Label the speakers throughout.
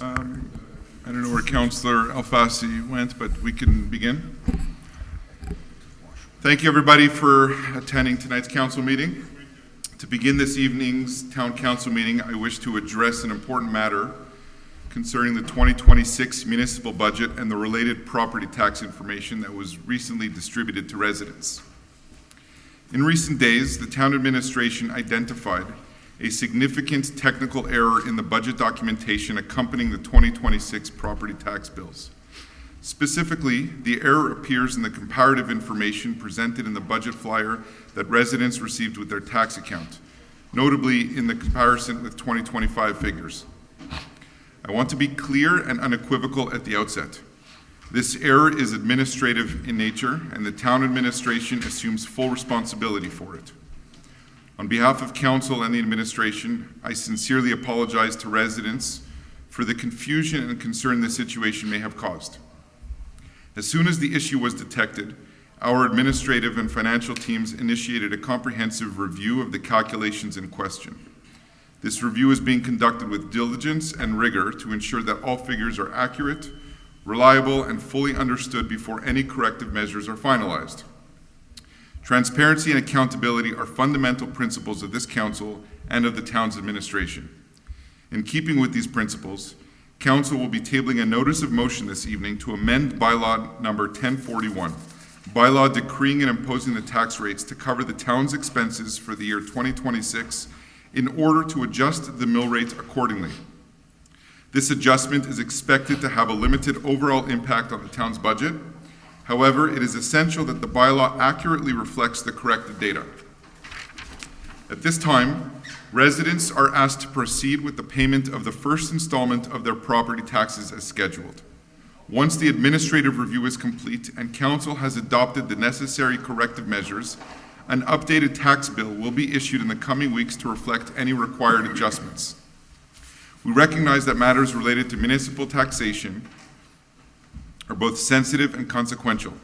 Speaker 1: I don't know where Councillor Alfasi went, but we can begin. Thank you, everybody, for attending tonight's council meeting. To begin this evening's town council meeting, I wish to address an important matter concerning the 2026 municipal budget and the related property tax information that was recently distributed to residents. In recent days, the town administration identified a significant technical error in the budget documentation accompanying the 2026 property tax bills. Specifically, the error appears in the comparative information presented in the budget flyer that residents received with their tax account, notably in the comparison with 2025 figures. I want to be clear and unequivocal at the outset. This error is administrative in nature, and the town administration assumes full responsibility for it. On behalf of council and the administration, I sincerely apologize to residents for the confusion and concern this situation may have caused. As soon as the issue was detected, our administrative and financial teams initiated a comprehensive review of the calculations in question. This review is being conducted with diligence and rigor to ensure that all figures are accurate, reliable, and fully understood before any corrective measures are finalized. Transparency and accountability are fundamental principles of this council and of the town's administration. In keeping with these principles, council will be tabling a notice of motion this evening to amend bylaw number 1041, bylaw decreeing and imposing the tax rates to cover the town's expenses for the year 2026 in order to adjust the mill rate accordingly. This adjustment is expected to have a limited overall impact on the town's budget. However, it is essential that the bylaw accurately reflects the corrected data. At this time, residents are asked to proceed with the payment of the first installment of their property taxes as scheduled. Once the administrative review is complete and council has adopted the necessary corrective measures, an updated tax bill will be issued in the coming weeks to reflect any required adjustments. We recognize that matters related to municipal taxation are both sensitive and consequential.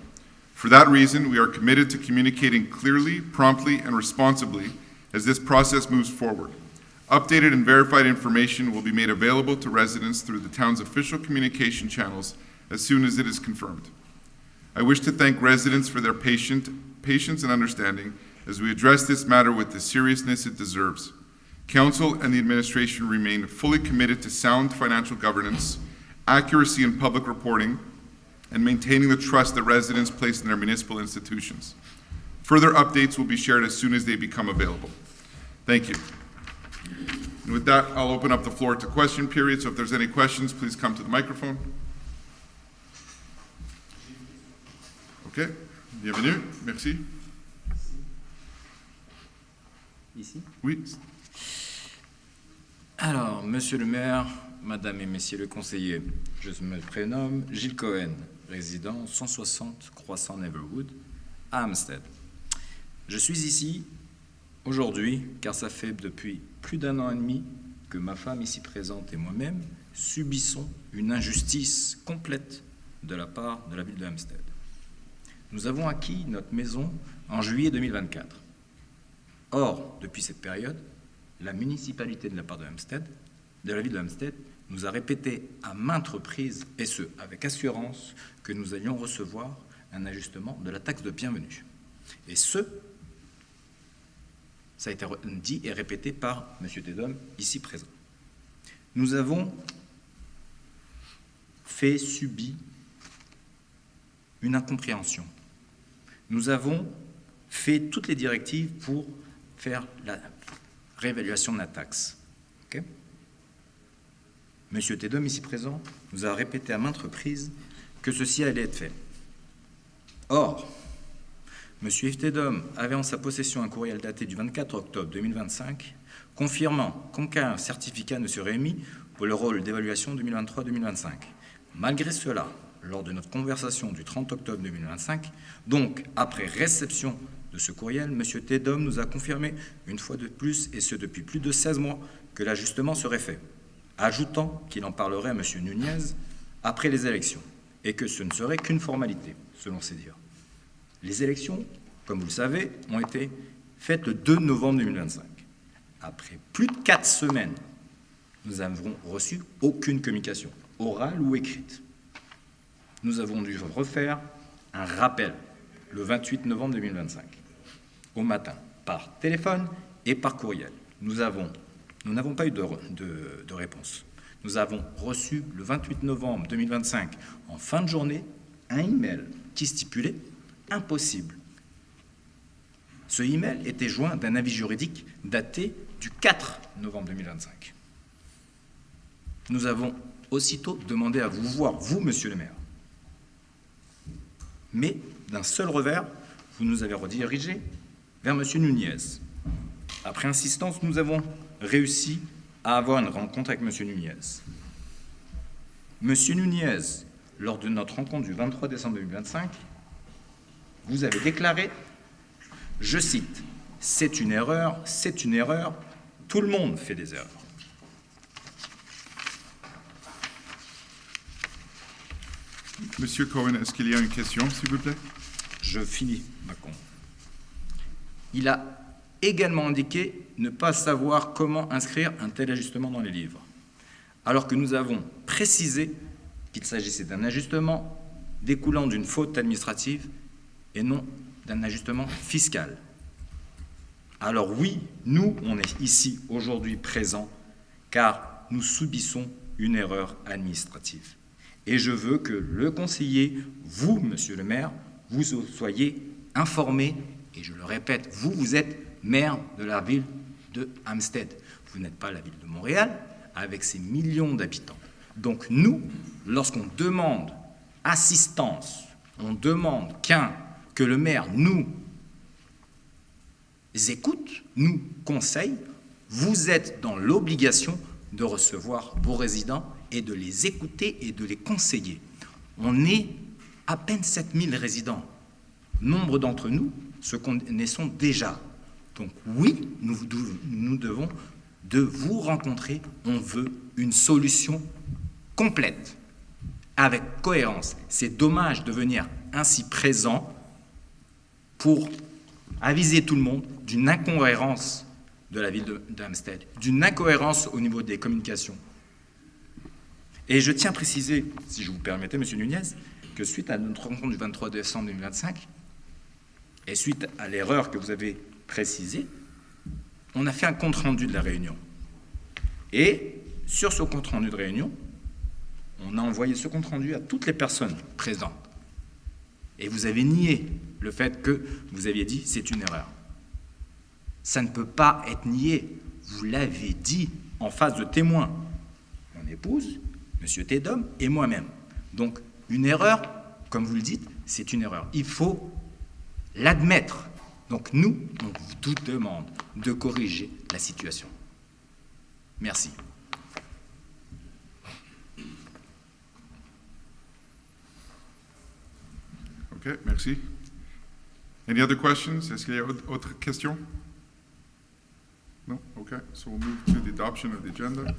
Speaker 1: For that reason, we are committed to communicating clearly, promptly, and responsibly as this process moves forward. Updated and verified information will be made available to residents through the town's official communication channels as soon as it is confirmed. I wish to thank residents for their patience and understanding as we address this matter with the seriousness it deserves. Council and the administration remain fully committed to sound financial governance, accuracy in public reporting, and maintaining the trust that residents place in their municipal institutions. Further updates will be shared as soon as they become available. Thank you. And with that, I'll open up the floor to question period, so if there's any questions, please come to the microphone. Okay, bienvenue, merci.
Speaker 2: Ici?
Speaker 1: Oui.
Speaker 2: Alors, monsieur le maire, madame et messieurs les conseillers, je me prénomme Gilles Cohen, résident 160 Croissant Neverwood, à Hampstead. Je suis ici aujourd'hui car ça fait depuis plus d'un an et demi que ma femme ici présente et moi-même subissons une injustice complète de la part de la ville de Hampstead. Nous avons acquis notre maison en juillet 2024. Or, depuis cette période, la municipalité de la part de Hampstead, de la ville de Hampstead, nous a répété à maintes reprises, et ce, avec assurance, que nous allions recevoir un ajustement de la taxe de bienvenue. Et ce, ça a été dit et répété par M. Tedom, ici présent. Nous avons fait subir une incompréhension. Nous avons fait toutes les directives pour faire la réévaluation de la taxe. Okay? Monsieur Tedom, ici présent, nous a répété à maintes reprises que ceci allait être fait. Or, Monsieur Yves Tedom avait en sa possession un courriel daté du 24 octobre 2025 confirmant qu'aucun certificat ne serait émis pour le rôle d'évaluation 2023-2025. Malgré cela, lors de notre conversation du 30 octobre 2025, donc après réception de ce courriel, M. Tedom nous a confirmé une fois de plus, et ce depuis plus de 16 mois, que l'ajustement serait fait, ajoutant qu'il en parlerait à M. Nunez après les élections, et que ce ne serait qu'une formalité, selon ses dires. Les élections, comme vous le savez, ont été faites le 2 novembre 2025. Après plus de 4 semaines nous n'avons reçu aucune communication, orale ou écrite. Nous avons dû refaire un rappel le 28 novembre 2025, au matin, par téléphone et par courriel. Nous n'avons pas eu de réponse. Nous avons reçu le 28 novembre 2025, en fin de journée, un email qui stipulait « impossible ». Ce email était joint d'un avis juridique daté du 4 novembre 2025. Nous avons aussitôt demandé à vous voir, vous, monsieur le maire. Mais, d'un seul revers, vous nous avez redirigé vers monsieur Nunez. Après insistance, nous avons réussi à avoir une rencontre avec monsieur Nunez. Monsieur Nunez, lors de notre rencontre du 23 décembre 2025, vous avez déclaré, je cite, « c'est une erreur, tout le monde fait des erreurs ».
Speaker 1: Monsieur Cohen, est-ce qu'il y a une question, s'il vous plaît?
Speaker 2: Je finis ma compte. Il a également indiqué ne pas savoir comment inscrire un tel ajustement dans les livres, alors que nous avons précisé qu'il s'agissait d'un ajustement découlant d'une faute administrative et non d'un ajustement fiscal. Alors oui, nous, on est ici aujourd'hui présents car nous subissons une erreur administrative. Et je veux que le conseiller, vous, monsieur le maire, vous soyez informés, et je le répète, vous êtes maire de la ville de Hampstead. Vous n'êtes pas la ville de Montréal, avec ses millions d'habitants. Donc nous, lorsqu'on demande assistance, on demande que le maire nous écoute, nous conseille, vous êtes dans l'obligation de recevoir vos résidents et de les écouter et de les conseiller. On est à peine 7000 résidents. Nombre d'entre nous se connaissons déjà. Donc oui, nous devons de vous rencontrer. On veut une solution complète, avec cohérence. C'est dommage de venir ainsi présent pour aviser tout le monde d'une incohérence de la ville d'Hampstead, d'une incohérence au niveau des communications. Et je tiens à préciser, si je vous permettez, monsieur Nunez, que suite à notre rencontre du 23 décembre 2025, et suite à l'erreur que vous avez précisée, on a fait un compte-rendu de la réunion. Et sur ce compte-rendu de réunion, on a envoyé ce compte-rendu à toutes les personnes présentes. Et vous avez nié le fait que vous aviez dit « c'est une erreur ». Ça ne peut pas être nié. Vous l'avez dit en face de témoins. Mon épouse, monsieur Tédom et moi-même. Donc, une erreur, comme vous le dites, c'est une erreur. Il faut l'admettre. Donc, nous, on vous demande de corriger la situation. Merci.
Speaker 1: OK, merci. Any other questions? Est-ce qu'il y a autre question? No? Okay, so we'll move to the adoption of the agenda.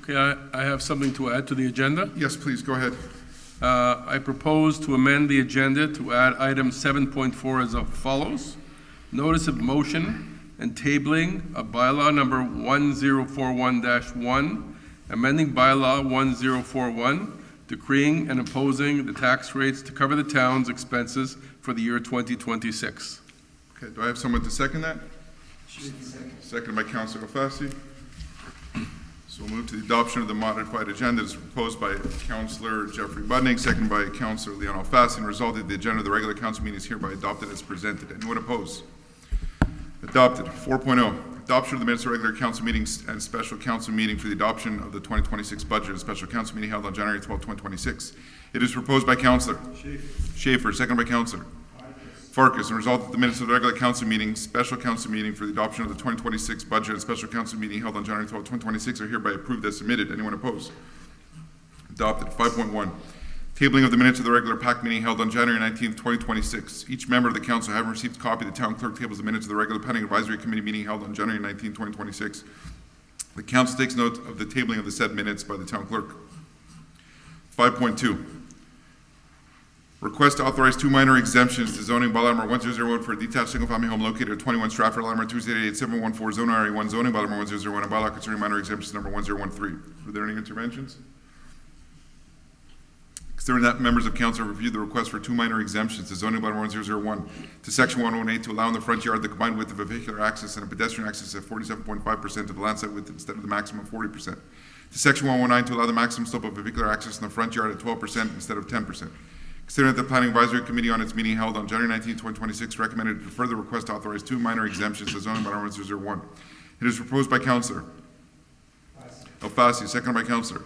Speaker 3: Okay, I have something to add to the agenda.
Speaker 1: Yes, please, go ahead.
Speaker 3: I propose to amend the agenda to add item 7.4 as follows. Notice of motion and tabling of bylaw number 1041-1, amending bylaw 1041, decreeing and imposing the tax rates to cover the town's expenses for the year 2026.
Speaker 1: Okay, do I have someone to second that? Seconded by Councilor Alfasi. So we'll move to the adoption of the modified agenda as proposed by Councilor Jeffrey Budning, seconded by Councilor Leon Alfasi, and resulted the agenda of the regular council meeting is hereby adopted as presented. Anyone opposed? Adopted. 4.0, adoption of the minutes of regular council meetings and special council meeting for the adoption of the 2026 budget, a special council meeting held on January 12, 2026. It is proposed by Councilor Schaefer, seconded by Councilor Farkas, and result that the minutes of the regular council meeting, special council meeting for the adoption of the 2026 budget and special council meeting held on January 12, 2026 are hereby approved as submitted. Anyone opposed? Adopted. 5.1. Tabling of the minutes of the regular PAC meeting held on January 19, 2026. Each member of the council having received a copy of the town clerk tables the minutes of the regular planning advisory committee meeting held on January 19, 2026. The council takes note of the tabling of the said minutes by the town clerk. 5.2. Request to authorize two minor exemptions to zoning bylaw number 1001 for a detached single-family home located at 21 Stratford, lot number 2888714, zone RE1, zoning bylaw number 1001, and bylaw concerning minor exemptions number 1013. Were there any interventions? Considering that members of council have reviewed the request for two minor exemptions to zoning bylaw number 1001 to section 118 to allow in the front yard the combined width of a vehicular access and a pedestrian access at 47.5% of the land side width instead of the maximum 40%. To section 119 to allow the maximum slope of vehicular access in the front yard at 12% instead of 10%. Considering that the Planning Advisory Committee on its meeting held on January 19, 2026 recommended to defer the request to authorize two minor exemptions to zoning bylaw 1001. It is proposed by Councillor Alfasi, seconded by Councillor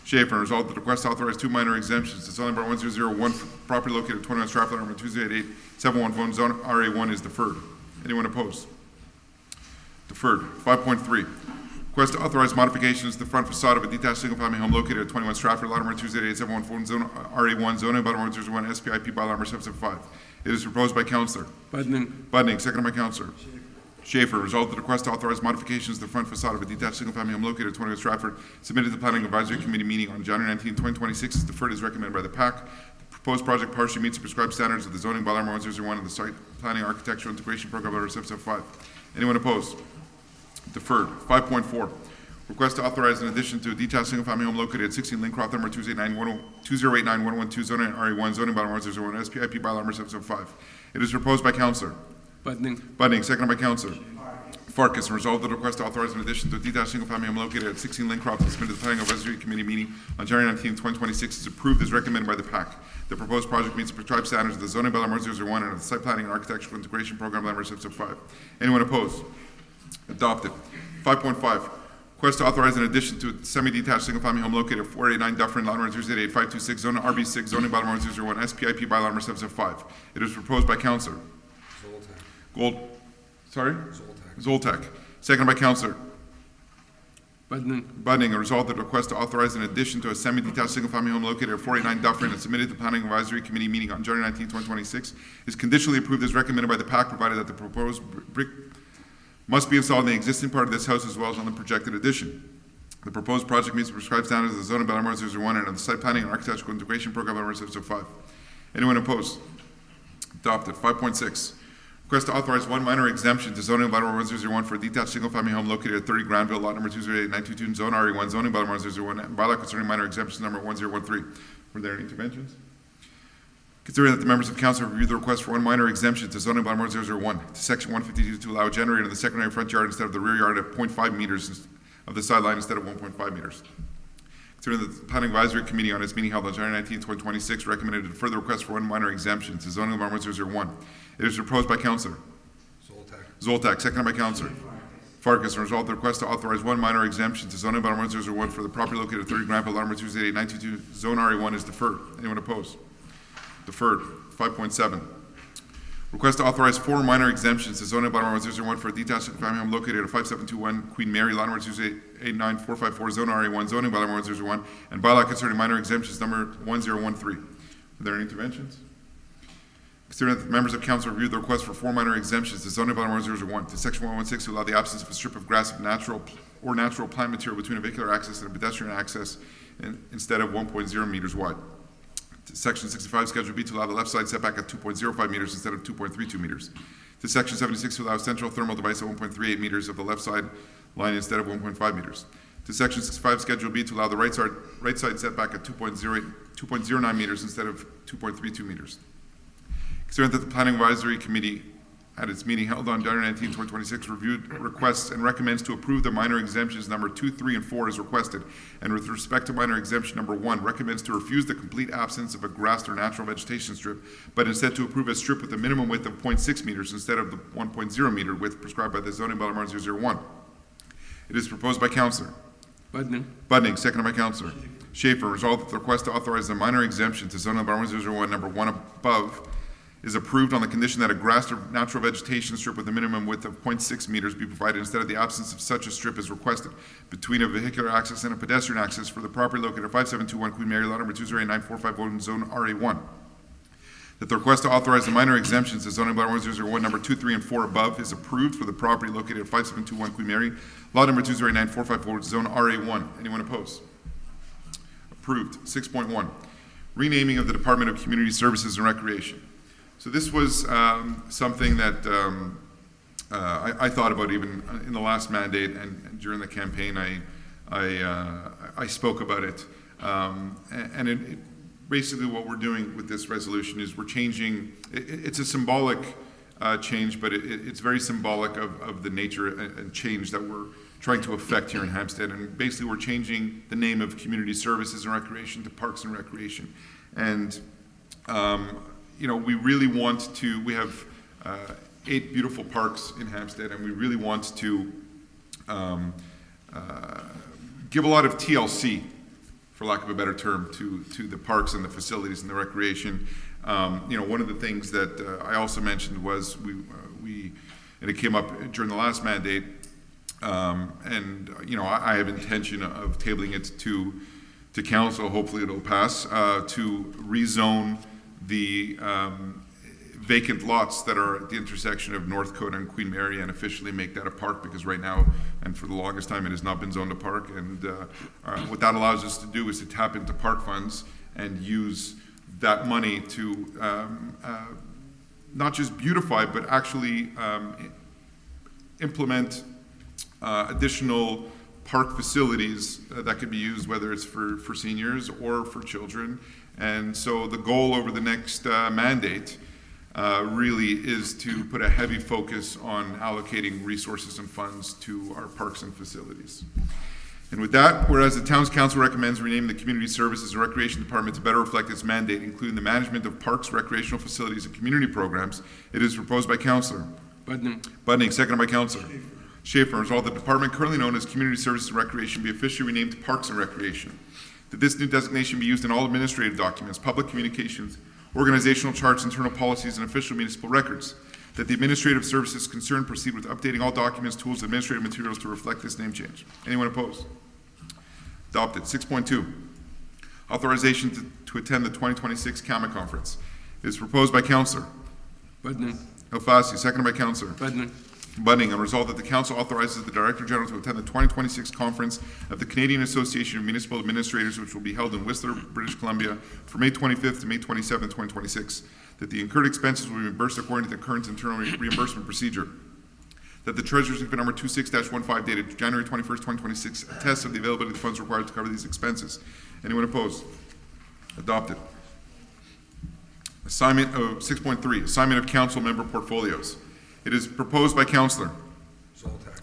Speaker 1: Schaefer. Resolved that the request to authorize two minor exemptions to zoning bylaw 1001 for property located at 21 Stratford, number 288-714, zone RA1 is deferred. Anyone opposed? Deferred. 5.3. Request to authorize modifications to the front facade of a detached single-family home located at 21 Stratford, lot number 288-714, zone RA1, zoning bylaw 1001, SPIP bylaw number 775. It is proposed by Councillor Budning, seconded by Councillor Schaefer. Resolved that the request to authorize modifications to the front facade of a detached single-family home located at 21 Stratford, submitted to the Planning Advisory Committee meeting on January 19, 2026, is deferred as recommended by the PAC. The proposed project partially meets the prescribed standards of the zoning bylaw number 1001 and the site planning architectural integration program number 775. Anyone opposed? Deferred. 5.4. Request to authorize an addition to a detached single-family home located at 16 Lincroft, number 2089-112, zoning RE1, zoning bylaw 1001, SPIP bylaw number 775. It is proposed by Councillor Budning, seconded by Councillor Farkas, and resolved that the request to authorize an addition to a detached single-family home located at 16 Lincroft and submitted to the Planning Advisory Committee meeting on January 19, 2026 is approved as recommended by the PAC. The proposed project meets the prescribed standards of the zoning bylaw 1001 and of the site planning and architectural integration program number 775. Anyone opposed? Adopted. 5.5. Request to authorize an addition to a semi-detached single-family home located at 489 Dufferin, lot number 288-526, zone RB6, zoning bylaw number 001, SPIP bylaw number 775. It is proposed by Councillor Zoltak. Seconded by Councillor Budning. A result that request to authorize an addition to a semi-detached single-family home located at 489 Dufferin and submitted to the Planning Advisory Committee meeting on January 19, 2026 is conditionally approved as recommended by the PAC, provided that the proposed brick must be installed in the existing part of this house as well as on the projected addition. The proposed project meets the prescribed standards of the zoning bylaw number 001 and of the site planning and architectural integration program number 705. Anyone opposed? Adopted. 5.6. Request to authorize one minor exemption to zoning bylaw number 1001 for a detached single-family home located at 30 Granville, lot number 208-922, zone RE1, zoning bylaw number 001, and bylaw concerning minor exemptions number 1013. Were there any interventions? Considering that the members of council have reviewed the request for one minor exemption to zoning bylaw number 001 to section 152 to allow a generator in the secondary front yard instead of the rear yard at 0.5 meters of the sideline instead of 1.5 meters. Considering that the Planning Advisory Committee on its meeting held on January 19, 2026 recommended a further request for one minor exemption to zoning bylaw number 001. It is proposed by Councillor Zoltak, seconded by Councillor Farkas, and resolved the request to authorize one minor exemption to zoning bylaw number 001 for the property located at 30 Granville, lot number 288-922, zone RE1 is deferred. Anyone opposed? Deferred. 5.7. Request to authorize four minor exemptions to zoning bylaw number 001 for a detached family home located at 5721 Queen Mary, lot number 2889454, zone RE1, zoning bylaw number 001, and bylaw concerning minor exemptions number 1013. Are there any interventions? Considering that the members of council reviewed the request for four minor exemptions to zoning bylaw number 001 to section 116 to allow the absence of a strip of grass of natural plant material between a vehicular access and a pedestrian access instead of 1.0 meters wide. Section 65, Schedule B, to allow the left side setback at 2.05 meters instead of 2.32 meters. To Section 76, to allow central thermal device at 1.38 meters of the left side line instead of 1.5 meters. To Section 65, Schedule B, to allow the right side setback at 2.09 meters instead of 2.32 meters. Considering that the Planning Advisory Committee at its meeting held on January 19, 2026, reviewed requests and recommends to approve the minor exemptions number 2, 3, and 4 as requested, and with respect to minor exemption number 1, recommends to refuse the complete absence of a grassed or natural vegetation strip, but instead to approve a strip with a minimum width of 0.6 meters instead of the 1.0 meter width prescribed by the zoning bylaw number 001. It is proposed by Councillor Budning, seconded by Councillor Schaefer. Resolved that the request to authorize a minor exemption to zoning bylaw number 001, number 1 above, is approved on the condition that a grass or natural vegetation strip with a minimum width of 0.6 meters be provided instead of the absence of such a strip as requested between a vehicular access and a pedestrian access for the property located at 5721 Queen Mary, lot number 2089451, zone RA1. That the request to authorize the minor exemptions to zoning bylaw 1001, number 2, 3, and 4 above is approved for the property located at 5721 Queen Mary, lot number 2099454, zone RA1. Anyone opposed? Approved. 6.1. renaming of the Department of Community Services and Recreation. So this was something that I thought about even in the last mandate, and during the campaign I spoke about it. And it basically what we're doing with this resolution is we're changing, it's a symbolic change, but it's very symbolic of the nature and change that we're trying to affect here in Hampstead. And basically we're changing the name of Community Services and Recreation to Parks and Recreation. And you know, we really want to, we have 8 beautiful parks in Hampstead, and we really want to give a lot of TLC, for lack of a better term, to the parks and the facilities and the recreation. You know, one of the things that I also mentioned was and it came up during the last mandate, and you know, I have intention of tabling it to council. Hopefully it'll pass, to rezone the vacant lots that are at the intersection of Northcote and Queen Mary and officially make that a park, because right now, and for the longest time, it has not been zoned a park. And what that allows us to do is to tap into park funds and use that money to not just beautify, but actually implement additional park facilities that could be used, whether it's for seniors or for children. And so the goal over the next mandate really is to put a heavy focus on allocating resources and funds to our parks and facilities. And with that, whereas the Town's Council recommends renaming the Community Services and Recreation Department to better reflect its mandate, including the management of parks, recreational facilities, and community programs, it is proposed by Councillor Budning, seconded by Councillor Schaefer. Resolved that the department currently known as Community Services and Recreation be officially renamed to Parks and Recreation. That this new designation be used in all administrative documents, public communications, organizational charts, internal policies, and official municipal records. That the administrative services concerned proceed with updating all documents, tools, and administrative materials to reflect this name change. Anyone opposed? Adopted. 6.2, authorization to attend the 2026 CAMA conference. It is proposed by Councillor Elfasi, seconded by Councillor Budning, and resolved that the Council authorizes the Director General to attend the 2026 conference of the Canadian Association of Municipal Administrators, which will be held in Whistler, British Columbia, from May 25th to May 27th, 2026. That the incurred expenses will be reimbursed according to the current internal reimbursement procedure. That the Treasurer's Certificate number 26-15 dated January 21st, 2026 attests of the availability of the funds required to cover these expenses. Anyone opposed? Adopted. Assignment of 6.3, assignment of council member portfolios. It is proposed by Councillor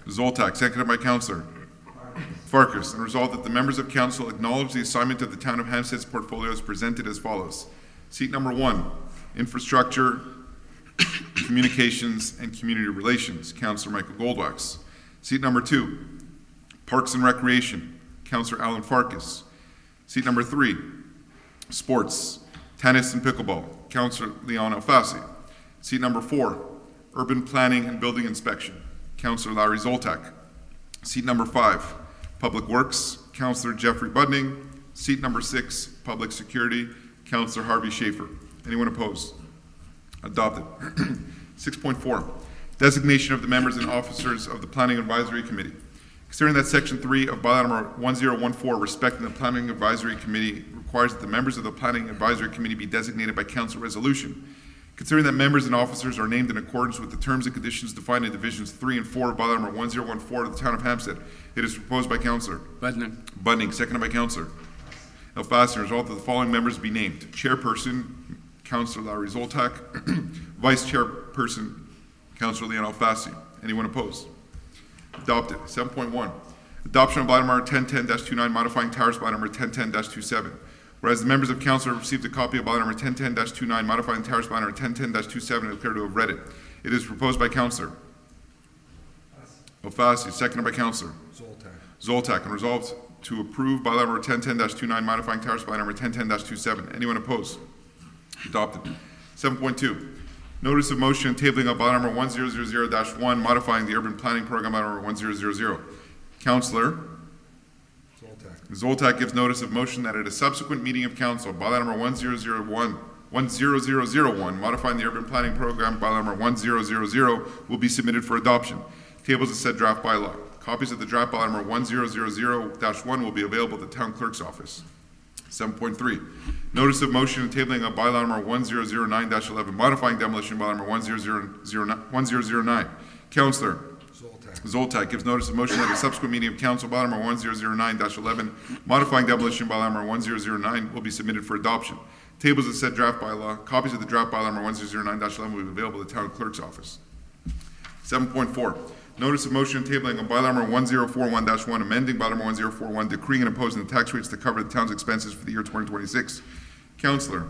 Speaker 1: Zoltak, seconded by Councillor Farkas, and resolved that the members of council acknowledge the assignment of the Town of Hampstead's portfolios presented as follows. Seat number 1, Infrastructure, Communications, and Community Relations, Councillor Michael Goldwax. Seat number 2, Parks and Recreation, Councillor Alan Farkas. Seat number 3, Sports, Tennis and Pickleball, Councillor Leon Alfasi. Seat number 4, Urban Planning and Building Inspection, Councillor Larry Zoltak. Seat number 5, Public Works, Councillor Jeffrey Budning. Seat number 6, Public Security, Councillor Harvey Schaefer. Anyone opposed? Adopted. 6.4, designation of the members and officers of the Planning Advisory Committee. Considering that Section 3 of Bylaw number 1014, respecting the Planning Advisory Committee, requires that the members of the Planning Advisory Committee be designated by council resolution. Considering that members and officers are named in accordance with the terms and conditions defined in Divisions 3 and 4 of Bylaw number 1014 of the Town of Hampstead, it is proposed by Councillor Budning, seconded by Councillor Elfasi. Resolved that the following members be named: Chairperson, Councillor Larry Zoltak; Vice Chairperson, Councillor Leon Alfasi. Anyone opposed? Adopted. 7.1, adoption of Bylaw number 1010-29, modifying towers by number 1010-27. Whereas the members of council have received a copy of Bylaw number 1010-29, modifying towers by number 1010-27, and declare to have read it. It is proposed by Councillor Alfasi, seconded by Councillor Zoltak, and resolved to approve Bylaw number 1010-29, modifying towers by number 1010-27. Anyone opposed? Adopted. 7.2, notice of motion and tabling of Bylaw number 1000-1, modifying the urban planning program by number 1000. Councillor Zoltak gives notice of motion that at a subsequent meeting of council, Bylaw number 1001, modifying the urban planning program, Bylaw number 1000, will be submitted for adoption. Tables of said draft bylaw. Copies of the draft bylaw number 1000-1 will be available at the town clerk's office. 7.3, notice of motion and tabling of bylaw number 1009-11, modifying demolition bylaw number 1009. Councillor Zoltak gives notice of motion at a subsequent meeting of council bylaw number 1009-11, modifying demolition bylaw number 1009 will be submitted for adoption. Tables of said draft bylaw, copies of the draft bylaw number 1009-11 will be available at the town clerk's office. 7.4, notice of motion and tabling of bylaw number 1041-1, amending bylaw number 1041, decreeing and imposing the tax rates to cover the town's expenses for the year 2026. Councillor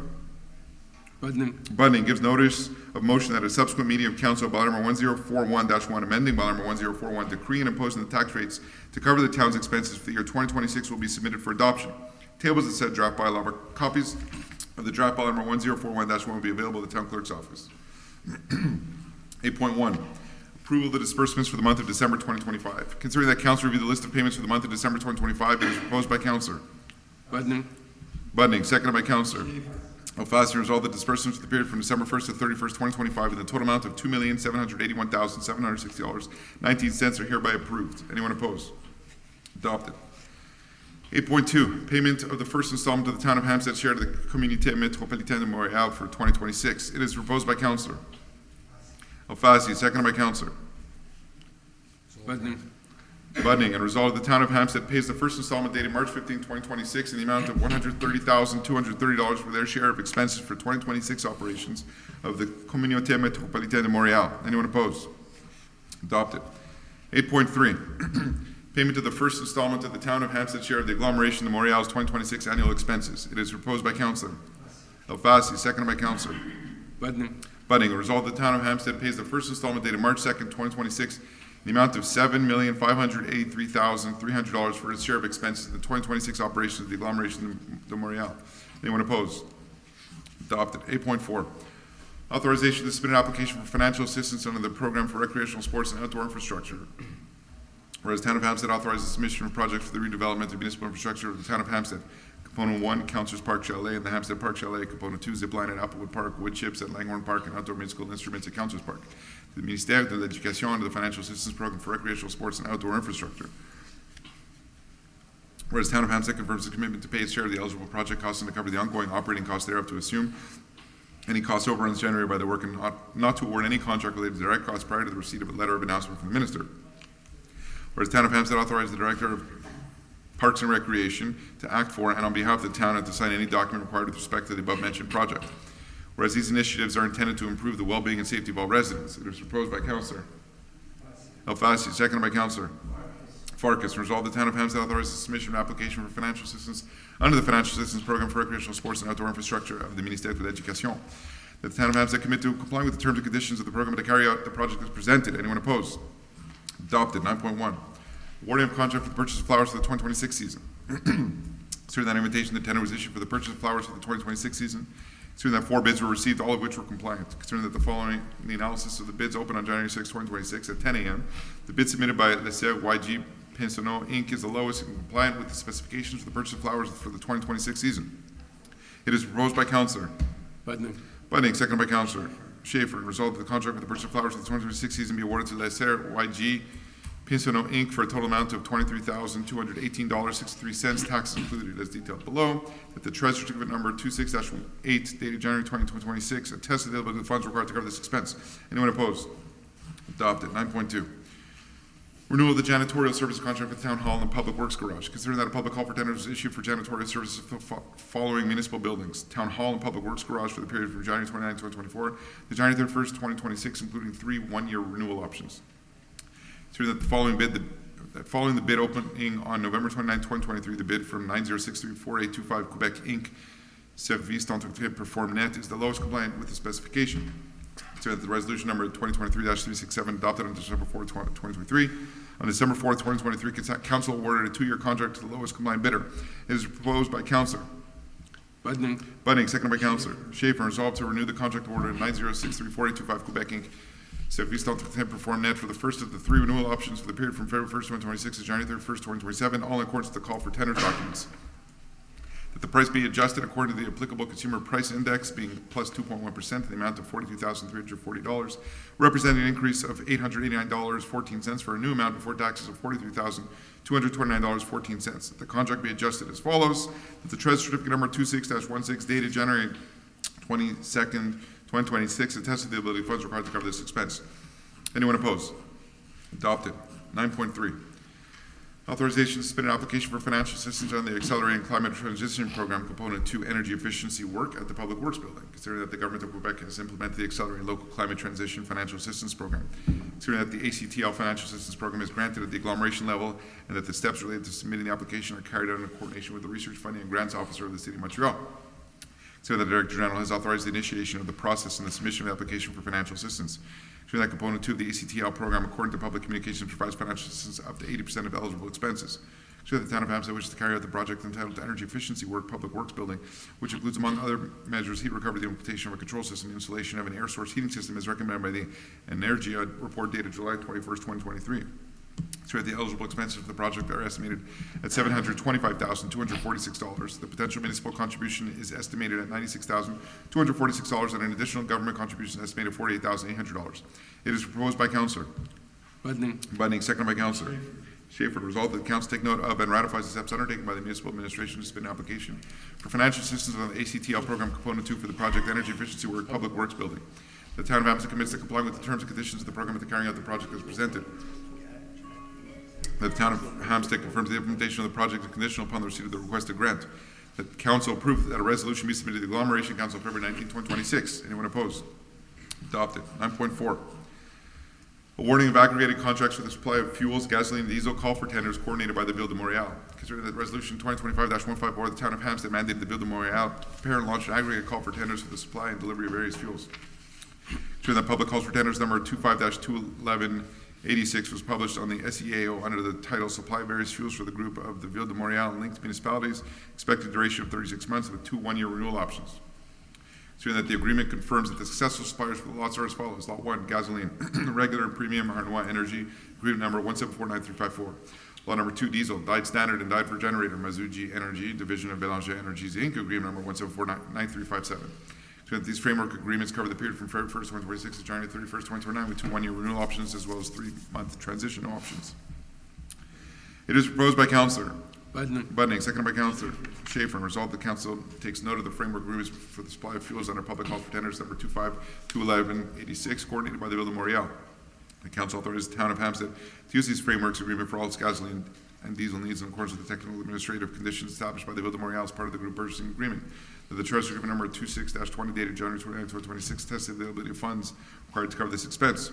Speaker 1: Bunning gives notice of motion at a subsequent meeting of council bylaw number 1041-1, amending bylaw number 1041, decreeing and imposing the tax rates to cover the town's expenses for the year 2026 will be submitted for adoption. Tables of said draft bylaw, copies of the draft bylaw number 1041-1 will be available at the town clerk's office. 8.1, approval of the disbursements for the month of December 2025. Considering that council reviewed the list of payments for the month of December 2025, it is proposed by Councillor Budning, seconded by Councillor Alfasi, resolved that disbursements for the period from December 1st to 31st, 2025, in the total amount of $2,781,760.19 are hereby approved. Anyone opposed? Adopted. 8.2, payment of the first installment of the Town of Hampstead share to the Communauté Métropolitaine de Montréal for 2026. It is proposed by Councillor Alfasi, seconded by Councillor Budning, and resolved that the Town of Hampstead pays the first installment dated March 15, 2026 in the amount of $130,230 for their share of expenses for 2026 operations of the Communauté Métropolitaine de Montréal. Anyone opposed? Adopted. 8.3, payment of the first installment of the Town of Hampstead share of the agglomeration of Montreal's 2026 annual expenses. It is proposed by Councillor Alfasi, seconded by Councillor Budning. Resolved that the Town of Hampstead pays the first installment dated March 2nd, 2026 in the amount of $7,583,300 for its share of expenses in the 2026 operations of the agglomeration de Montreal. Anyone opposed? Adopted. 8.4, authorization to submit an application for financial assistance under the Program for Recreational Sports and Outdoor Infrastructure. Whereas Town of Hampstead authorizes the submission of projects for the redevelopment of municipal infrastructure of the Town of Hampstead. Component 1, Councillors Park Chalet and the Hampstead Park Chalet. Component 2, Zipline at Applewood Park, wood chips at Langhorne Park, and outdoor musical instruments at Councillors Park. The Ministère de l'Éducation under the Financial Assistance Program for Recreational Sports and Outdoor Infrastructure. Whereas Town of Hampstead confirms the commitment to pay its share of the eligible project costs and to cover the ongoing operating costs thereof, to assume any cost overruns generated by the work and not to award any contract related to direct costs prior to the receipt of a letter of announcement from the Minister. Whereas Town of Hampstead authorizes the Director of Parks and Recreation to act for and on behalf of the town and to sign any document required with respect to the above-mentioned project. Whereas these initiatives are intended to improve the well-being and safety of all residents. It is proposed by Councillor Alfasi, seconded by Councillor Farkas. Resolved the Town of Hampstead authorizes the submission of an application for financial assistance under the Financial Assistance Program for Recreational Sports and Outdoor Infrastructure of the Ministère de l'Éducation. That the Town of Hampstead commit to complying with the terms and conditions of the program to carry out the project as presented. Anyone opposed? Adopted. 9.1, awarding of contract for the purchase of flowers for the 2026 season. Considering that invitation, the tender was issued for the purchase of flowers for the 2026 season. Considering that 4 bids were received, all of which were compliant. Considering that the analysis of the bids opened on January 6, 2026 at 10 a.m., the bid submitted by Lesser YG Pinsonneau Inc. is the lowest and compliant with the specifications for the purchase of flowers for the 2026 season. It is proposed by Councillor Budning, seconded by Councillor Schaefer. Resolved that the contract for the purchase of flowers for the 2026 season be awarded to Lesser YG Pinsonneau Inc. for a total amount of $23,218.63, taxes included as detailed below. That the Treasury Certificate number 26-8 dated January 20, 2026 attests to the availability of the funds required to cover this expense. Anyone opposed? Adopted. 9.2, renewal of the janitorial service contract with Town Hall and the Public Works Garage. Considering that a public call for tender was issued for janitorial services for the following municipal buildings: Town Hall and Public Works Garage for the period from January 29, 2024 to January 31st, 2026, including 3 one-year renewal options. So that the following following the bid opening on November 29, 2023, the bid from 90634825 Quebec Inc. Service d'entretien perform net is the lowest compliant with the specification. So that the resolution number 2023-367 adopted on December 4, 2023. On December 4, 2023, Council awarded a 2-year contract to the lowest compliant bidder. It is proposed by Councillor Budning, seconded by Councillor Schaefer. Resolved to renew the contract awarded 90634825 Quebec Inc. Service d'entretien perform net for the first of the 3 renewal options for the period from February 1st, 2026 to January 31st, 2027, all in accordance with the call for tender documents. That the price be adjusted according to the applicable consumer price index, being plus 2.1% to the amount of $42,340, representing an increase of $889.14 for a new amount before taxes of $43,288.14 $229.14. That the contract be adjusted as follows. That the treasury certificate number 26-16 dated January 22nd, 2026 attests to the ability of funds required to cover this expense. Anyone opposed? Adopted. 9.3. Authorization to submit an application for financial assistance on the Accelerating Climate Transition Program Component 2 energy efficiency work at the Public Works Building. Considering that the government of Quebec has implemented the Accelerating Local Climate Transition Financial Assistance Program. Considering that the ACTL Financial Assistance Program is granted at the agglomeration level and that the steps related to submitting the application are carried out in coordination with the Research Funding and Grants Officer of the City of Montreal. So that the Director General has authorized the initiation of the process and the submission of the application for financial assistance. So that component 2 of the ACTL program, according to public communications, provides financial assistance up to 80% of eligible expenses. So that the town of Hampstead wishes to carry out the project entitled Energy Efficiency Work Public Works Building, which includes, among other measures, heat recovery, the implementation of a control system, the installation of an air source heating system as recommended by the Energia report dated July 21st, 2023. So the eligible expenses for the project are estimated at $725,246. The potential municipal contribution is estimated at $96,246, and an additional government contribution is estimated at $48,800. It is proposed by Councillor Bunning, seconded by Councillor Schaefer. Resolved that the council take note of and ratifies the steps undertaken by the municipal administration to submit an application for financial assistance on the ACTL program component 2 for the project Energy Efficiency Work Public Works Building. The town of Hampstead commits to complying with the terms and conditions of the program and to carrying out the project as presented. The town of Hampstead confirms the implementation of the project is conditional upon the receipt of the requested grant. The council approved that a resolution be submitted to the agglomeration council on February 19, 2026. Anyone opposed? Adopted. 9.4. Awarding of aggregated contracts for the supply of fuels, gasoline, and diesel, call for tenders coordinated by the Ville de Montréal. Considering that Resolution 2025-154 of the town of Hampstead mandated the Ville de Montréal to prepare and launch an aggregate call for tenders for the supply and delivery of various fuels. Considering that public calls for tenders number 25-21186 was published on the SEAO under the title Supply of Various Fuels for the Group of the Ville de Montréal and linked municipalities, expected duration of 36 months with 2 one-year renewal options. Considering that the agreement confirms that the successful suppliers for the lots are as follows. Lot 1, gasoline, regular and premium Arnois Energy, agreement number 1749354. Lot number 2, diesel, dyed standard and dyed for generator, Mazuji Energy, division of Belanger Energies Inc., agreement number 1749357. So that these framework agreements cover the period from February 1st, 2026 to January 31st, 2029 with 2 one-year renewal options as well as 3-month transition options. It is proposed by Councillor Budning, seconded by Councillor Schaefer, and resolved the council takes note of the framework agreements for the supply of fuels under public calls for tenders number 25-21186, coordinated by the Ville de Montréal. The council authorizes the town of Hampstead to use these frameworks agreement for all its gasoline and diesel needs in accordance with the technical administrative conditions established by the Ville de Montréal as part of the group purchasing agreement. That the treasury agreement number 26-20 dated January 29, 2026 tested the availability of funds required to cover this expense.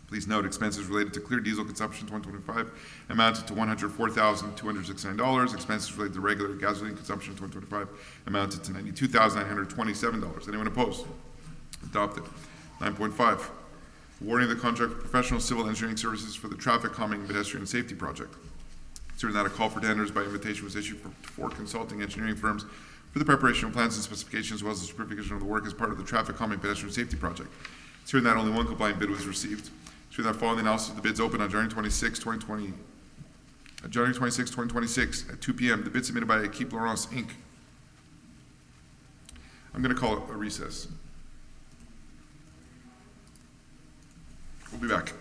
Speaker 1: Please note, expenses related to clear diesel consumption 2025 amounted to $104,269. Expenses related to regular gasoline consumption 2025 amounted to $92,927. Anyone opposed? Adopted. 9.5. Awarding the contract for professional civil engineering services for the traffic calming and pedestrian safety project. Considering that a call for tenders by invitation was issued for 4 consulting engineering firms for the preparation of plans and specifications as well as the supervision of the work as part of the traffic calming pedestrian safety project. Considering that only 1 compliant bid was received. Considering that following the analysis of the bids open on January 26, 2026 at 2 p.m., the bid submitted by Equipe Laurence Inc. I'm going to call it a recess. We'll be back.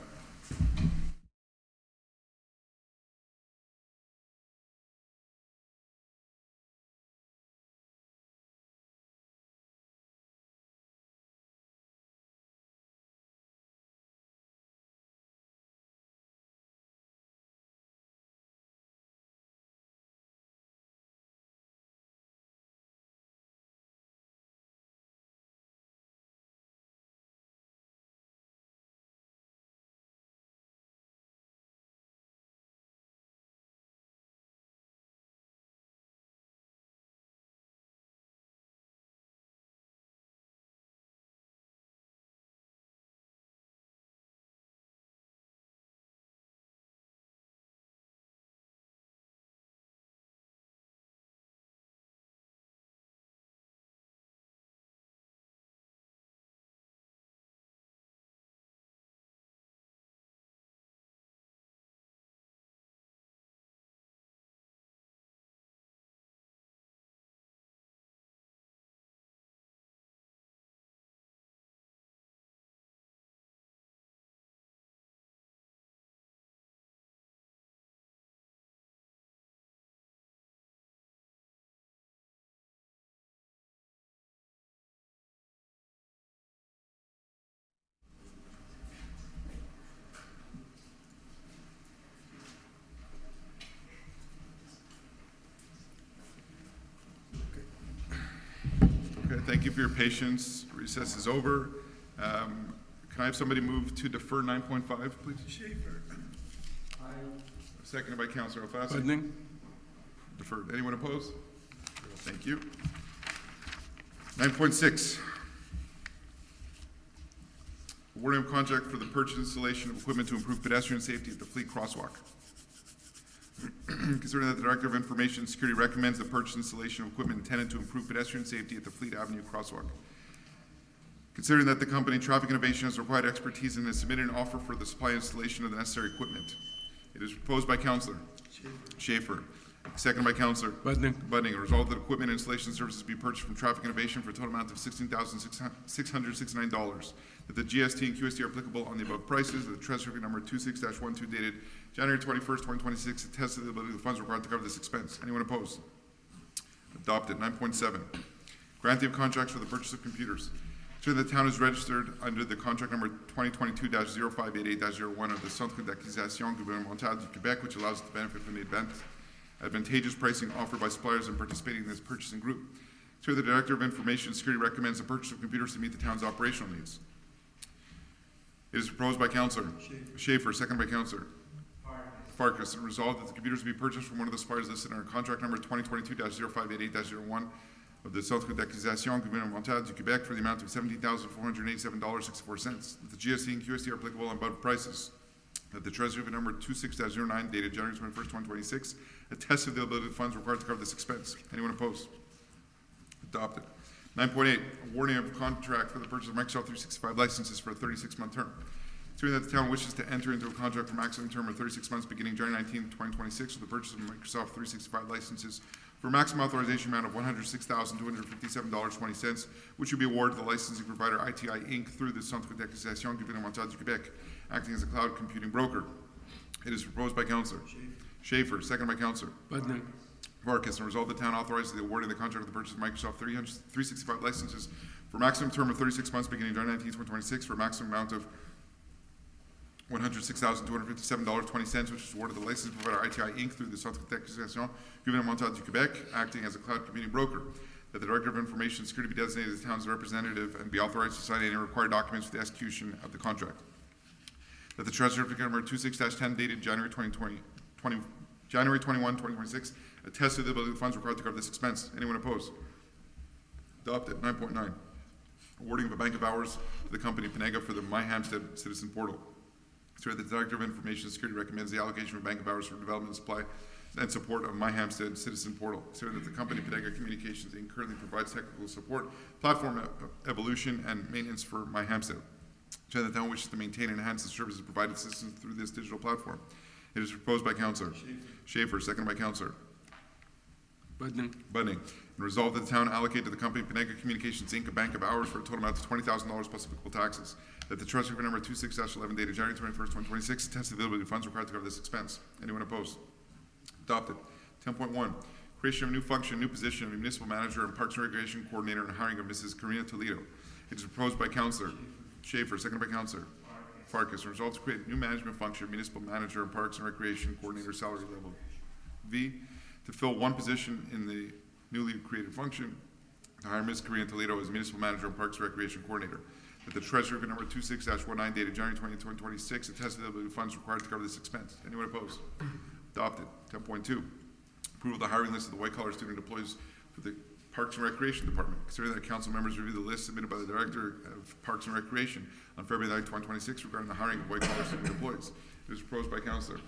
Speaker 1: Thank you for your patience. Recess is over. Can I have somebody move to defer 9.5, please?
Speaker 4: Schaefer.
Speaker 1: Seconded by Councilor Alfasi.
Speaker 3: Budning.
Speaker 1: Deferred. Anyone opposed? Thank you. 9.6. Awarding of contract for the purchase and installation of equipment to improve pedestrian safety at the Fleet Crosswalk. Considering that the Director of Information Security recommends the purchase and installation of equipment intended to improve pedestrian safety at the Fleet Avenue Crosswalk. Considering that the company Traffic Innovation has required expertise and has submitted an offer for the supply and installation of the necessary equipment. It is proposed by Councilor Schaefer. Second by Councilor
Speaker 3: Budning.
Speaker 1: Budning. Resolved that equipment installation services be purchased from Traffic Innovation for a total amount of $16,669. That the GST and QST are applicable on the above prices. That the Treasury number 26-12 dated January 21st, 2026 attests to the ability of the funds required to cover this expense. Anyone opposed? Adopted. 9.7. Granting of contracts for the purchase of computers. So the town is registered under the contract number 2022-0588-01 of the Centre d'Acquisition Gouvernementale du Québec, which allows it to benefit from the advantageous pricing offered by suppliers in participating in this purchasing group. So the Director of Information Security recommends the purchase of computers to meet the town's operational needs. It is proposed by Councilor Schaefer, second by Councilor Farkas, and resolved that the computers be purchased from one of the suppliers listed in our contract number 2022-0588-01 of the Centre d'Acquisition Gouvernementale du Québec for the amount of $17,487.64. That the GST and QST are applicable on above prices. That the Treasury number 26-09 dated January 21st, 2026 attests to the availability of funds required to cover this expense. Anyone opposed? Adopted. 9.8, awarding of contract for the purchase of Microsoft 365 licenses for a 36-month term. Considering that the town wishes to enter into a contract for a maximum term of 36 months beginning January 19, 2026 for the purchase of Microsoft 365 licenses for a maximum authorization amount of $106,257.20, which would be awarded to the licensing provider ITI Inc. through the Centre d'Acquisition Gouvernementale du Québec, acting as a cloud computing broker. It is proposed by Councilor Schaefer, second by Councilor
Speaker 3: Budning.
Speaker 1: Vargas, and resolved the town authorizes the awarding the contract of the purchase of Microsoft 365 licenses for a maximum term of 36 months beginning January 19, 2026 for a maximum amount of $106,257.20, which is awarded to the license provider ITI Inc. through the Centre d'Acquisition Gouvernementale du Québec, acting as a cloud computing broker. That the Director of Information Security be designated as the town's representative and be authorized to sign any required documents for the execution of the contract. That the Treasurer of number 26-10 dated January 21, 2026 attests to the ability of the funds required to cover this expense. Anyone opposed? Adopted. 9.9. Awarding of a bank of hours to the company Panega for the My Hampstead Citizen Portal. So the Director of Information Security recommends the allocation of bank of hours for development, supply, and support of My Hampstead Citizen Portal. So that the company Panega Communications Inc. currently provides technical support, platform evolution, and maintenance for My Hampstead. So that the town wishes to maintain and enhance the services provided to citizens through this digital platform. It is proposed by Councilor Schaefer, second by Councilor
Speaker 3: Budning.
Speaker 1: Budning. And resolved that the town allocate to the company Panega Communications Inc. a bank of hours for a total amount of $20,000 plus applicable taxes. That the Treasury number 26-11 dated January 21st, 2026 attests to the availability of funds required to cover this expense. Anyone opposed? Adopted. 10.1. Creation of a new function, new position of municipal manager and Parks and Recreation coordinator and hiring of Mrs. Karina Toledo. It is proposed by Councilor Schaefer, second by Councilor Farkas. And resolved to create a new management function, municipal manager and Parks and Recreation coordinator salary level V, to fill one position in the newly created function, to hire Ms. Karina Toledo as municipal manager and Parks and Recreation coordinator. That the Treasurer number 26-19 dated January 20, 2026 attests to the availability of funds required to cover this expense. Anyone opposed? Adopted. 10.2. Approval of the hiring list of the white-collar student employees for the Parks and Recreation Department. Considering that council members review the list submitted by the Director of Parks and Recreation on February 9, 2026 regarding the hiring of white-collar student employees. It is proposed by Councilor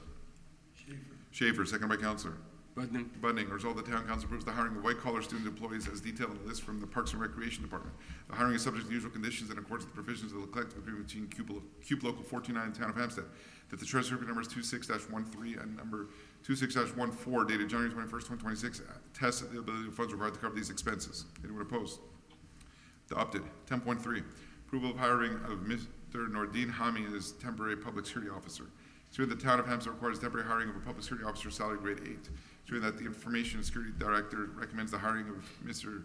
Speaker 1: Schaefer, second by Councilor
Speaker 3: Budning.
Speaker 1: Budning. Resolved the town council approves the hiring of white-collar student employees as detailed on the list from the Parks and Recreation Department. The hiring is subject to the usual conditions and in accordance with the provisions of the collective agreement between Cube Local 429 and the Town of Hampstead. That the Treasurer numbers 26-13 and number 26-14 dated January 21st, 2026 attests the ability of funds required to cover these expenses. Anyone opposed? Adopted. 10.3. Approval of hiring of Mr. Nordin Hami as temporary public security officer. So the Town of Hampstead requires temporary hiring of a public security officer, salary grade 8. So that the Information Security Director recommends the hiring of Mr.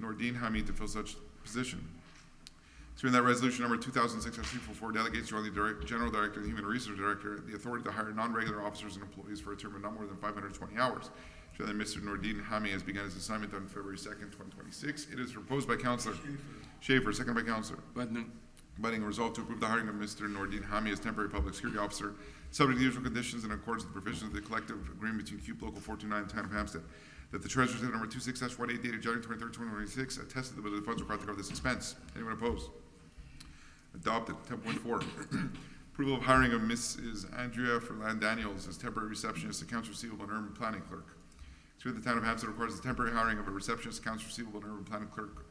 Speaker 1: Nordin Hami to fill such position. So in that resolution number 2006-344 delegates to the General Director and Human Resource Director the authority to hire non-regular officers and employees for a term of not more than 520 hours. Show that Mr. Nordin Hami has begun his assignment on February 2nd, 2026. It is proposed by Councillor Schaefer, seconded by Councillor
Speaker 3: Budden.
Speaker 1: Budding, a result to approve the hiring of Mr. Nordin Hami as temporary public security officer, subject to the usual conditions in accordance with the provisions of the collective agreement between CUPE Local 429 and the Town of Hampstead. That the Treasurer's Note number 26-18 dated January 23rd, 2026, attests to the ability of the funds required to cover this expense. Anyone opposed? Adopted. 10.4. Approval of hiring of Mrs. Andrea Ferland Daniels as temporary receptionist, accounts receivable, and urban planning clerk. So the Town of Hampstead requires the temporary hiring of a receptionist, accounts receivable, and urban planning clerk,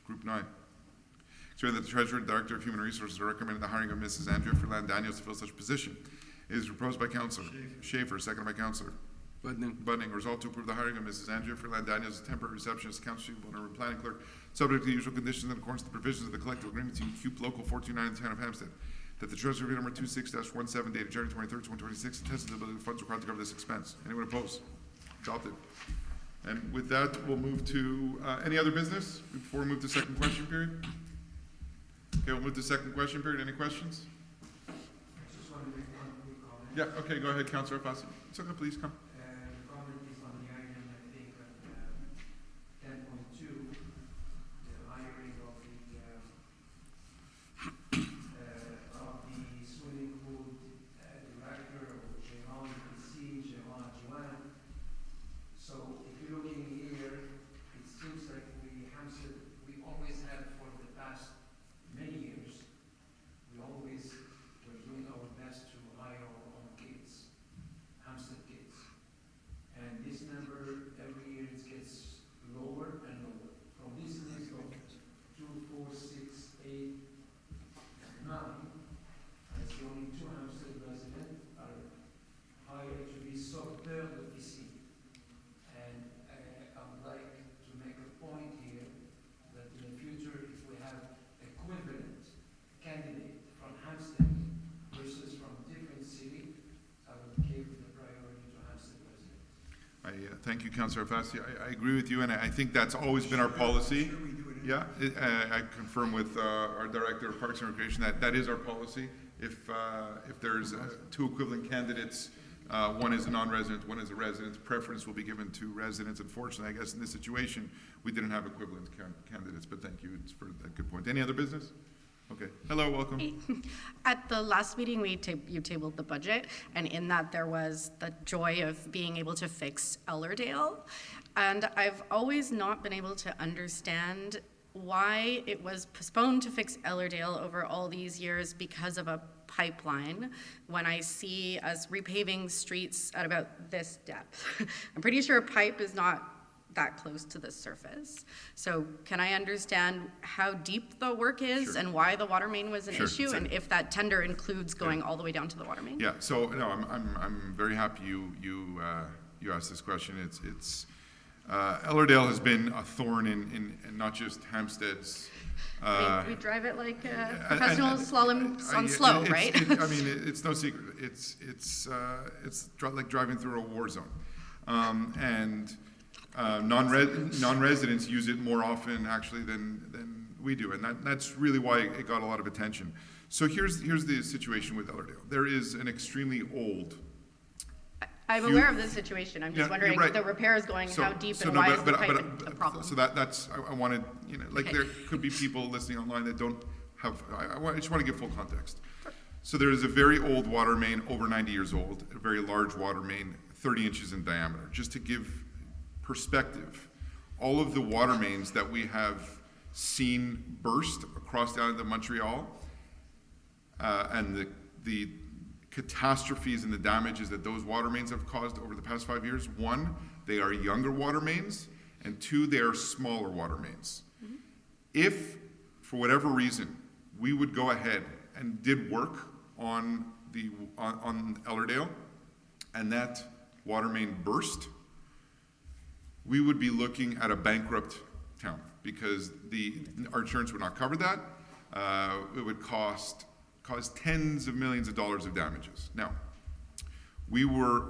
Speaker 1: Group 9. So that the Treasurer and Director of Human Resources are recommending the hiring of Mrs. Andrea Ferland Daniels to fill such position. It is proposed by Councillor Schaefer, seconded by Councillor Budding. Resolved to approve the hiring of Mrs. Andrea Ferland Daniels as temporary receptionist, accounts receivable, and urban planning clerk, subject to the usual conditions in accordance with the provisions of the collective agreement between CUPE Local 429 and the Town of Hampstead. That the Treasurer number 26-17 dated January 23rd, 2026, attests to the ability of the funds required to cover this expense. Anyone opposed? Adopted. And with that, we'll move to any other business before we move to second question period. Okay, we'll move to second question period. Any questions?
Speaker 4: I just want to make one quick comment.
Speaker 1: Yeah, okay, go ahead, Councillor Fassi. It's okay, please come.
Speaker 4: The comment is on the item, I think, at 10.2, the hiring of the swimming pool director, or Jehan PC, Jehan Juan. So if you're looking here, it seems like Hampstead, we always have for the past many years, we always were doing our best to hire our own kids, Hampstead kids. And this number, every year it gets lower and lower. From this list of 2, 4, 6, 8, 9, I see only 2 Hampstead residents are hired to be sauveteurs de piscine. And I would like to make a point here that in the future, if we have equivalent candidate from Hampstead versus from different city, I would give the priority to Hampstead residents.
Speaker 1: Thank you, Councillor Fassi. I agree with you, and I think that's always been our policy. Yeah, I confirm with our Director of Parks and Recreation that that is our policy. If there's 2 equivalent candidates, one is a non-resident, one is a resident, preference will be given to residents. Unfortunately, I guess in this situation, we didn't have equivalent candidates, but thank you for that good point. Any other business? Okay. Hello, welcome.
Speaker 5: At the last meeting, you tabled the budget, and in that there was the joy of being able to fix Ellerdale. And I've always not been able to understand why it was postponed to fix Ellerdale over all these years because of a pipeline when I see us repaving streets at about this depth. I'm pretty sure a pipe is not that close to the surface. So can I understand how deep the work is
Speaker 1: Sure.
Speaker 5: and why the water main was an
Speaker 1: Sure.
Speaker 5: issue, and if that tender includes going all the way down to the water main?
Speaker 1: Yeah. So no, I'm very happy you asked this question. It's Ellerdale has been a thorn in not just Hampstead's.
Speaker 5: We drive it like professional slalom on slow, right?
Speaker 1: It's no secret. It's like driving through a war zone, and non-residents use it more often actually than we do, and that's really why it got a lot of attention. So here's the situation with Ellerdale. There is an extremely old.
Speaker 5: I'm aware of this situation. I'm just wondering,
Speaker 1: right.
Speaker 5: the repair is going how deep and why is the pipe a problem?
Speaker 1: So that's I wanted, like
Speaker 5: Okay.
Speaker 1: there could be people listening online that don't have, I just want to give full context. So there is a very old water main, over 90 years old, a very large water main, 30 inches in diameter. Just to give perspective, all of the water mains that we have seen burst across the island of Montreal, and the catastrophes and the damages that those water mains have caused over the past 5 years, 1, they are younger water mains, and 2, they are smaller water mains. Mm-hmm. If, for whatever reason, we would go ahead and did work on Ellerdale, and that water main burst, we would be looking at a bankrupt town, because our insurance would not cover that. It would cause tens of millions of dollars of damages. Now, we were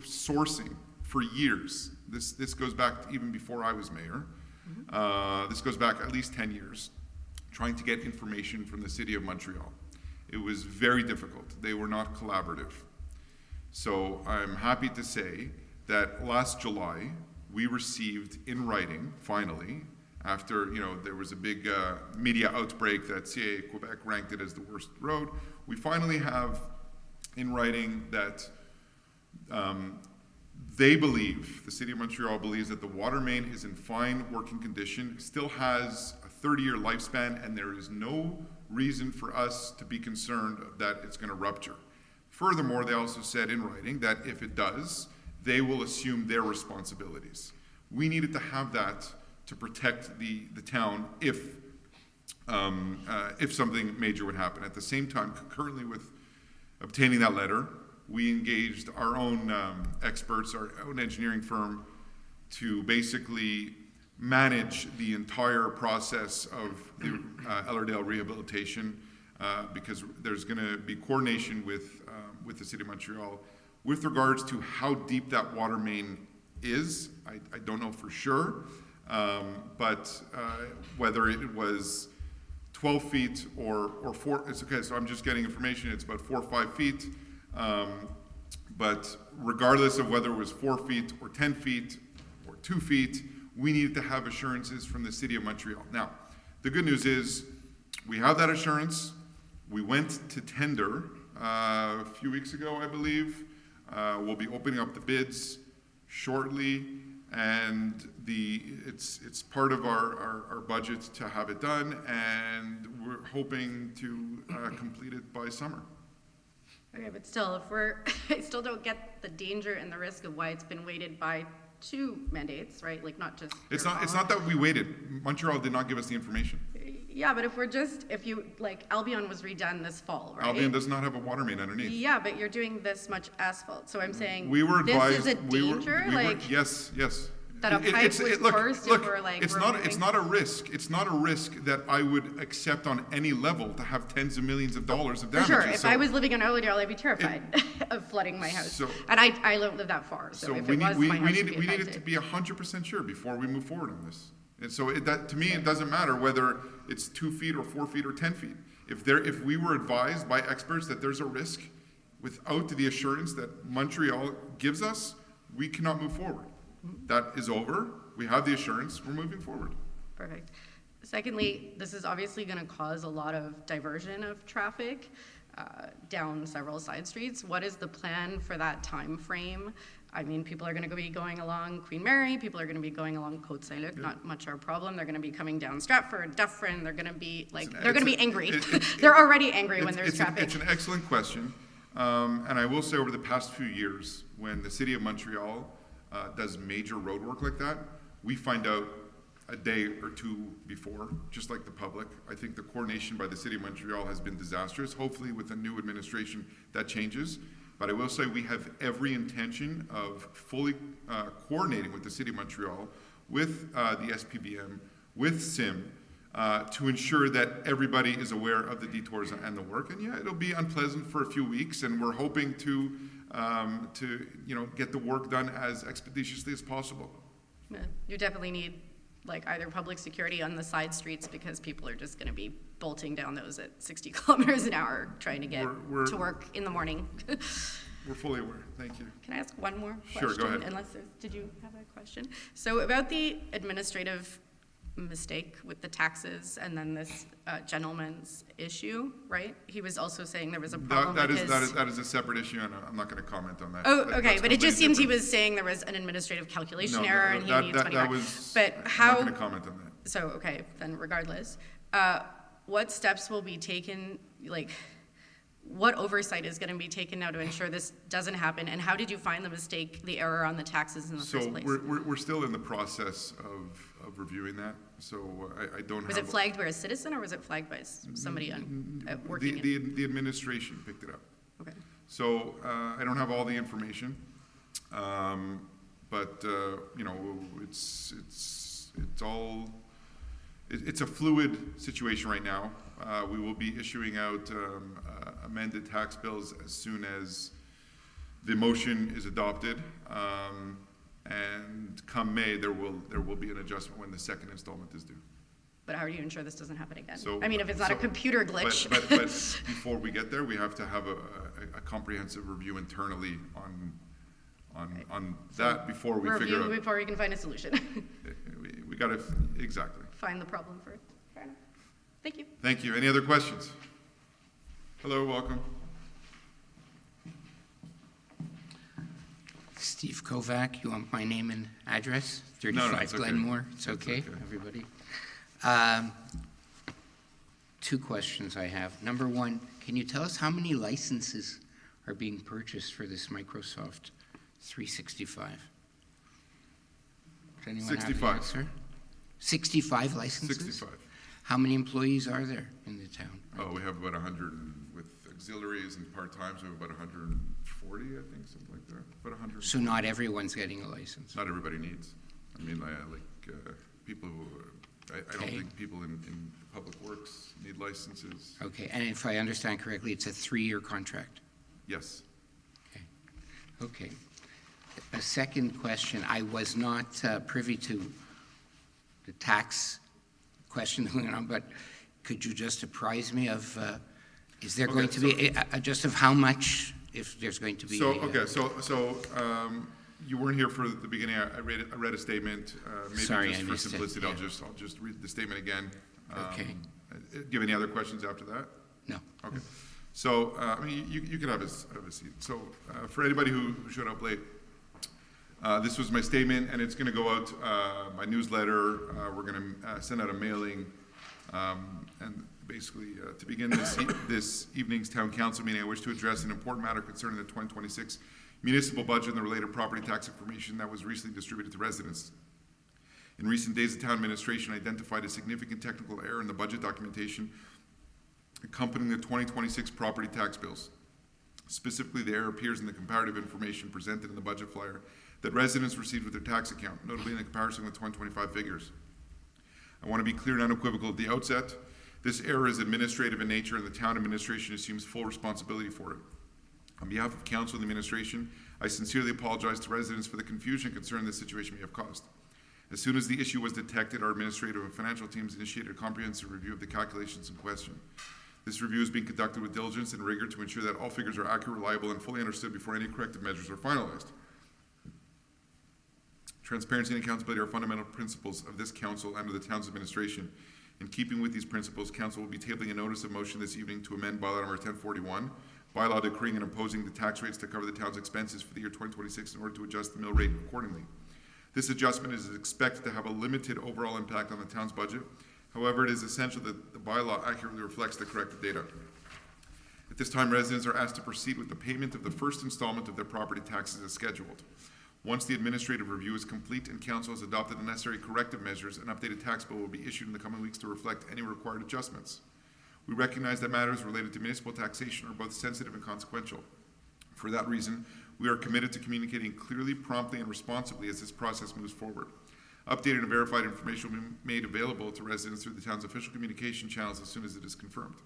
Speaker 1: sourcing for years. This goes back even before I was mayor. This goes back at least 10 years, trying to get information from the city of Montreal. It was very difficult. They were not collaborative. So I'm happy to say that last July, we received in writing, finally, after, there was a big media outbreak that CA Quebec ranked it as the worst road. We finally have in writing that they believe, the City of Montreal believes that the water main is in fine working condition, still has a 30-year lifespan, and there is no reason for us to be concerned that it's going to rupture. Furthermore, they also said in writing that if it does, they will assume their responsibilities. We needed to have that to protect the town if something major would happen. At the same time, concurrently with obtaining that letter, we engaged our own experts, our own engineering firm, to basically manage the entire process of the Ellerdale rehabilitation, because there's going to be coordination with the City of Montreal with regards to how deep that water main is. I don't know for sure, but whether it was 12 feet or 4, it's okay, so I'm just getting information, it's about 4 or 5 feet. But regardless of whether it was 4 feet or 10 feet or 2 feet, we needed to have assurances from the City of Montreal. Now, the good news is we have that assurance. We went to tender a few weeks ago, I believe. We'll be opening up the bids shortly, and it's part of our budget to have it done, and we're hoping to complete it by summer.
Speaker 5: Okay, but still, I still don't get the danger and the risk of why it's been weighted by 2 mandates, right? Like, not just.
Speaker 1: It's not that we waited. Montreal did not give us the information.
Speaker 5: Yeah, but Albion was redone this fall, right?
Speaker 1: Albion does not have a water main underneath.
Speaker 5: Yeah, but you're doing this much asphalt, so I'm saying.
Speaker 1: We were advised.
Speaker 5: This is a danger,
Speaker 1: yes.
Speaker 5: That a pipe would burst if we're like.
Speaker 1: It's not a risk. It's not a risk that I would accept on any level to have tens of millions of dollars of
Speaker 5: For
Speaker 1: damages.
Speaker 5: sure, if I was living in Ellerdale, I'd be terrified of flooding my house. And I don't live that far, so if it was my house,
Speaker 1: we
Speaker 5: would be
Speaker 1: needed to be 100% sure before we move forward on this. And so to me, it doesn't matter whether it's 2 feet or 4 feet or 10 feet. If we were advised by experts that there's a risk, without the assurance that Montreal gives us, we cannot move forward. That is over. We have the assurance. We're moving forward.
Speaker 5: Perfect. Secondly, this is obviously going to cause a lot of diversion of traffic down several side streets. What is the plan for that time frame? I mean, people are going to be going along Queen Mary. People are going to be going along Côte Saint-Luc. Yeah. Not much our problem. They're going to be coming down Stratford, Dufferin. They're going to be angry. They're already angry when there's traffic.
Speaker 1: It's an excellent question. And I will say over the past few years, when the City of Montreal does major road work like that, we find out a day or two before, just like the public. I think the coordination by the City of Montreal has been disastrous. Hopefully with the new administration that changes. But I will say we have every intention of fully coordinating with the City of Montreal, with the SPBM, with SIM, to ensure that everybody is aware of the detours and the work. And yeah, it'll be unpleasant for a few weeks, and we're hoping to get the work done as expeditiously as possible.
Speaker 5: Yeah, you definitely need either public security on the side streets, because people are just going to be bolting down those at 60 kilometers an hour trying to get to work in the morning.
Speaker 1: We're fully aware. Thank you.
Speaker 5: Can I ask one more question?
Speaker 1: Sure, go ahead.
Speaker 5: Did you have a question? So about the administrative mistake with the taxes and then this gentleman's issue, right? He was also saying there was a problem
Speaker 1: that is a separate issue, and I'm not going to comment on that.
Speaker 5: Oh, okay, but it just seems he was saying there was an administrative calculation error and he needs money back. But how?
Speaker 1: I'm not going to comment on that.
Speaker 5: So, okay, then regardless, what steps will be taken, what oversight is going to be taken now to ensure this doesn't happen? And how did you find the error on the taxes in the first place?
Speaker 1: So we're still in the process of reviewing that. So I don't have.
Speaker 5: Was it flagged by a citizen or was it flagged by somebody working?
Speaker 1: The administration picked it up.
Speaker 5: Okay.
Speaker 1: So I don't have all the information, but it's a fluid situation right now. We will be issuing out amended tax bills as soon as the motion is adopted. And come May, there will be an adjustment when the second installment is due.
Speaker 5: But how do you ensure this doesn't happen again?
Speaker 1: So,
Speaker 5: if it's not a computer glitch.
Speaker 1: But before we get there, we have to have a comprehensive review internally on that before we figure
Speaker 5: Review
Speaker 1: out.
Speaker 5: before we can find a solution.
Speaker 1: We gotta, exactly.
Speaker 5: Find the problem first. Fair enough. Thank you.
Speaker 1: Thank you. Any other questions? Hello, welcome.
Speaker 6: Steve Kovac, you want my name and address?
Speaker 1: No,
Speaker 6: 35
Speaker 1: it's okay.
Speaker 6: Glenmore, it's
Speaker 1: It's
Speaker 6: okay,
Speaker 1: okay.
Speaker 6: everybody? Two questions I have. Number one, can you tell us how many licenses are being purchased for this Microsoft 365? Does anyone have the
Speaker 1: 65.
Speaker 6: answer? 65 licenses?
Speaker 1: 65.
Speaker 6: How many employees are there in the town?
Speaker 1: Oh, we have about 100 with auxiliaries and part-times, we have about 140, I think, something like that. About 100.
Speaker 6: So not everyone's getting a license?
Speaker 1: Not everybody needs. I mean, people who, I don't
Speaker 6: Okay.
Speaker 1: think people in public works need licenses.
Speaker 6: Okay, and if I understand correctly, it's a 3-year contract?
Speaker 1: Yes.
Speaker 6: Okay. A second question, I was not privy to the tax question going on, but could you just apprise me of, is there going to be, just of how much, if there's going to be?
Speaker 1: So, you weren't here for the beginning. I read a statement. Maybe
Speaker 6: Sorry,
Speaker 1: just
Speaker 6: I
Speaker 1: for
Speaker 6: missed it,
Speaker 1: simplicity,
Speaker 6: yeah.
Speaker 1: I'll just read the statement again.
Speaker 6: Okay.
Speaker 1: Do you have any other questions after that?
Speaker 6: No.
Speaker 1: Okay. So, I mean, you can have a seat. So, for anybody who showed up late, this was my statement, and it's going to go out, my newsletter. We're going to send out a mailing. And basically, to begin this evening's town council meeting, I wish to address an important matter concerning the 2026 municipal budget and the related property tax information that was recently distributed to residents. In recent days, the town administration identified a significant technical error in the budget documentation accompanying the 2026 property tax bills. Specifically, the error appears in the comparative information presented in the budget flyer that residents received with their tax account, notably in the comparison with 2025 figures. I want to be clear and unequivocal at the outset. This error is administrative in nature, and the town administration assumes full responsibility for it. On behalf of council and the administration, I sincerely apologize to residents for the confusion and concern this situation may have caused. As soon as the issue was detected, our administrative and financial teams initiated a comprehensive review of the calculations in question. This review is being conducted with diligence and rigor to ensure that all figures are accurate, reliable, and fully understood before any corrective measures are finalized. Transparency and accountability are fundamental principles of this council and of the town's administration. In keeping with these principles, council will be tabling a notice of motion this evening to amend bylaw number 1041, bylaw decreeing and imposing the tax rates to cover the town's expenses for the year 2026 in order to adjust the mill rate accordingly. This adjustment is expected to have a limited overall impact on the town's budget. However, it is essential that the bylaw accurately reflects the corrected data. At this time, residents are asked to proceed with the payment of the first installment of their property taxes as scheduled. Once the administrative review is complete and council has adopted the necessary corrective measures, an updated tax bill will be issued in the coming weeks to reflect any required adjustments. We recognize that matters related to municipal taxation are both sensitive and consequential. For that reason, we are committed to communicating clearly, promptly, and responsibly as this process moves forward. Updated and verified information will be made available to residents through the town's official communication channels as soon as it is confirmed.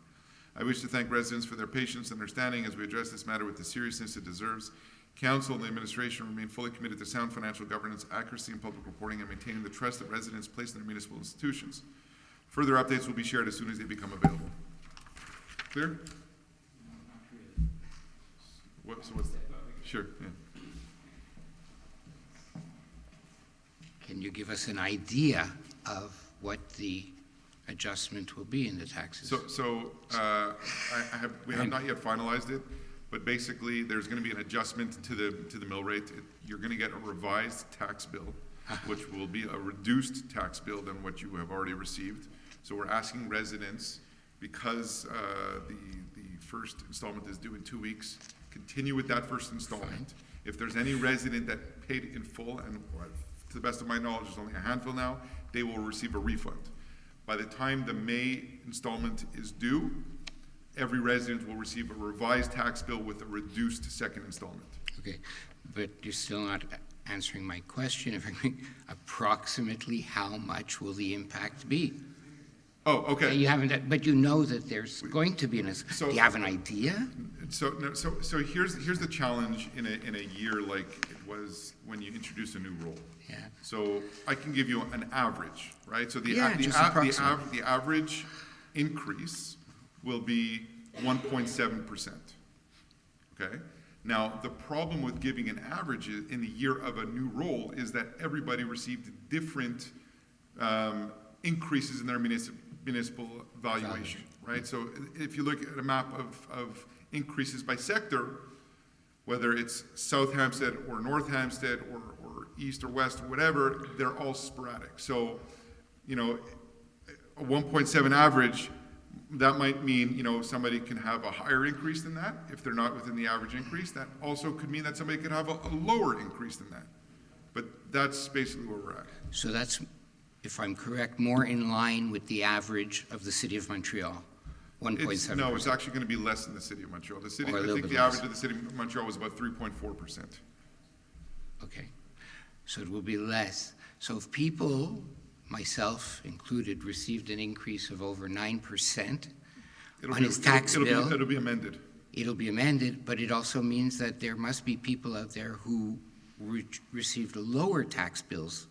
Speaker 1: I wish to thank residents for their patience and understanding as we address this matter with the seriousness it deserves. Council and the administration remain fully committed to sound financial governance, accuracy in public reporting, and maintaining the trust that residents place in their municipal institutions. Further updates will be shared as soon as they become available. Clear? What's that? Sure, yeah.
Speaker 6: Can you give us an idea of what the adjustment will be in the taxes?
Speaker 1: We have not yet finalized it, but basically, there's going to be an adjustment to the mill rate. You're going to get a revised tax bill, which will be a reduced tax bill than what you have already received. So we're asking residents, because the first installment is due in 2 weeks, continue with that first installment. If there's any resident that paid in full, and to the best of my knowledge, there's only a handful now, they will receive a refund. By the time the May installment is due, every resident will receive a revised tax bill with a reduced second installment.
Speaker 6: Okay, but you're still not answering my question. If I mean, approximately how much will the impact be?
Speaker 1: Oh, okay.
Speaker 6: You haven't, but you know that there's going to be do you have an idea?
Speaker 1: So here's the challenge in a year like it was when you introduce a new rule.
Speaker 6: Yeah.
Speaker 1: So I can give you an average, right? So the average increase will be 1.7%. Okay. Now, the problem with giving an average in the year of a new roll is that everybody received different increases in their municipal valuation, right? So if you look at a map of increases by sector, whether it's South Hampstead or North Hampstead or East or West or whatever, they're all sporadic. So, you know, a 1.7 average, that might mean, you know, somebody can have a higher increase than that if they're not within the average increase. That also could mean that somebody could have a lower increase than that. But that's basically where we're at.
Speaker 6: So that's, if I'm correct, more in line with the average of the city of Montreal, 1.7%.
Speaker 1: No, it's actually going to be less than the city of Montreal. The city,
Speaker 6: Or a
Speaker 1: I
Speaker 6: little
Speaker 1: think
Speaker 6: bit
Speaker 1: the
Speaker 6: less.
Speaker 1: average of the city of Montreal was about 3.4%.
Speaker 6: Okay, so it will be less. So if people, myself included, received an increase of over 9% on his tax bill,
Speaker 1: It'll be amended.
Speaker 6: it'll be amended, but it also means that there must be people out there who received lower tax bills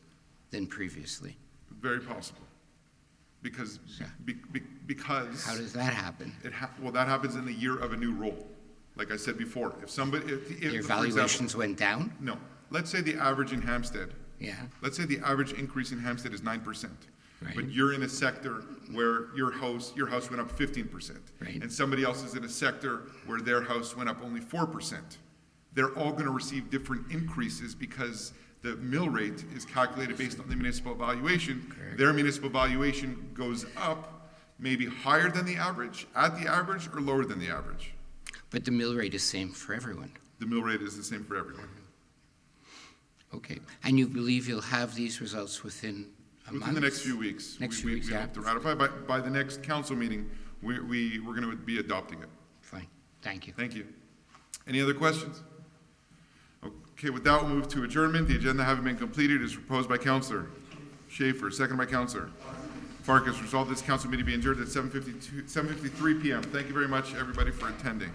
Speaker 6: than previously.
Speaker 1: Very possible. Because,
Speaker 6: Yeah.
Speaker 1: because.
Speaker 6: How does that happen?
Speaker 1: Well, that happens in the year of a new roll. Like I said before, if somebody, if,
Speaker 6: Their
Speaker 1: for example,
Speaker 6: valuations went down?
Speaker 1: no, let's say the average in Hampstead,
Speaker 6: Yeah,
Speaker 1: let's say the average increase in Hampstead is 9%. But
Speaker 6: Right.
Speaker 1: you're in a sector where your house went up 15%.
Speaker 6: Right.
Speaker 1: And somebody else is in a sector where their house went up only 4%. They're all gonna receive different increases because the mill rate is calculated based on the municipal valuation.
Speaker 6: Correct.
Speaker 1: Their municipal valuation goes up, maybe higher than the average, at the average, or lower than the average.
Speaker 6: but the mill rate is same for everyone.
Speaker 1: The mill rate is the same for everyone.
Speaker 6: Okay, and you believe you'll have these results within a month?
Speaker 1: Within the next few weeks.
Speaker 6: Next
Speaker 1: we-
Speaker 6: few weeks,
Speaker 1: we
Speaker 6: yeah.
Speaker 1: hope to ratify, by the next council meeting, we're gonna be adopting it.
Speaker 6: Fine, thank you.
Speaker 1: Thank you. Any other questions? Okay, with that, we'll move to adjournment. The agenda having been completed is proposed by Councillor Schaefer, second by Councillor Farkas. Resolved this council meeting be adjourned at 7:53 PM. Thank you very much, everybody, for attending.